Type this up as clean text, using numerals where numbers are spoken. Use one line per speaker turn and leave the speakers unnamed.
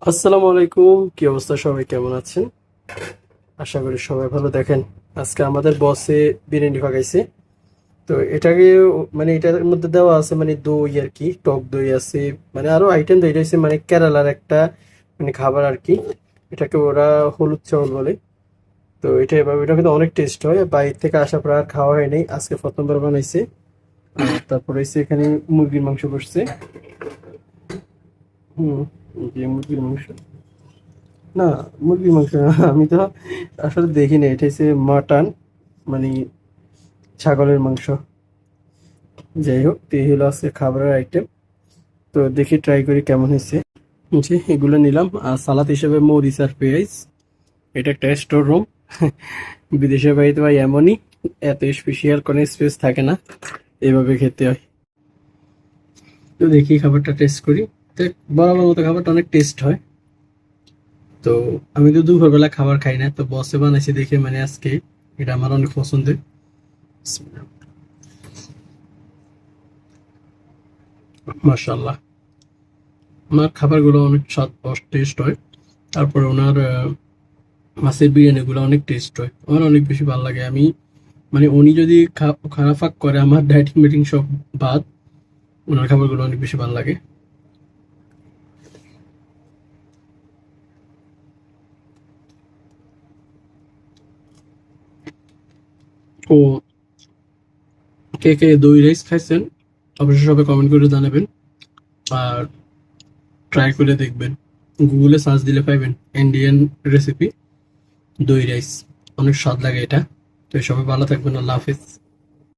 আসসালামু আলাইকুম, কি অবস্থা? সবাই কেমন আছেন? আশা করি সবাই ভালো। দেখেন, আজকে আমাদের বসে বিরিয়ানি পাকাইছে। তো এটাকে মানে এটার মধ্যে দেওয়া আছে মানে দই আর কি, টক দই আছে, মানে আরো আইটেম তৈরি হয়েছে, মানে কেরালার একটা মানে খাবার আর কি। এটাকে ওরা হলুদ চাউল বলে। তো এটা এভাবে, এটা কিন্তু অনেক টেস্ট হয়। বাইরে থেকে আসার পর আর খাওয়া হয় নাই, আজকে প্রথমবার বানাইছে। আর তারপরে হচ্ছে এখানে মুরগির মাংস বসছে। হুম, এই যে মুরগির মাংস। না, মুরগির মাংস না। আমি তো আসলে দেখিনি, এটা হচ্ছে মাটন, মানে ছাগলের মাংস। যাই হোক, তো এই হলো আজকে খাবারের আইটেম। তো দেখি ট্রাই করি কেমন হয়েছে। যে এগুলো নিলাম, আর সালাদ হিসেবে মরিচ আর পেঁয়াজ। এটা একটা স্টোর রুম। বিদেশের বাড়িতে ভাই এমনই, এত স্পেশাল কোনো স্পেস থাকে না, এইভাবে খেতে হয়। তো দেখি খাবারটা টেস্ট করি। তো বরাবর মতো খাবারটা অনেক টেস্ট হয়। তো আমি তো দুপুরবেলা খাবার খাই না, তো বসে বানাইছে দেখে মানে আজকে এটা আমার অনেক পছন্দের। মাশাআল্লাহ, ওনার খাবারগুলো অনেক স্বাদ টেস্ট হয়। তারপরে ওনার মাছের বিরিয়ানিগুলো অনেক টেস্ট হয়, আমার অনেক বেশি ভালো লাগে। আমি মানে উনি যদি খারাপ ফাক করে আমার ডায়েটিং মিটিং সব বাদ, ওনার খাবারগুলো অনেক বেশি ভালো লাগে। ও, কে কে দই রাইস খাইছেন অবশ্যই সবাই কমেন্ট করে জানাবেন। আর ট্রাই করে দেখবেন, গুগলে সার্চ দিলে পাইবেন ইন্ডিয়ান রেসিপি দই রাইস, অনেক স্বাদ লাগে এটা। তো সবাই ভালো থাকবেন, আল্লাহ হাফিজ।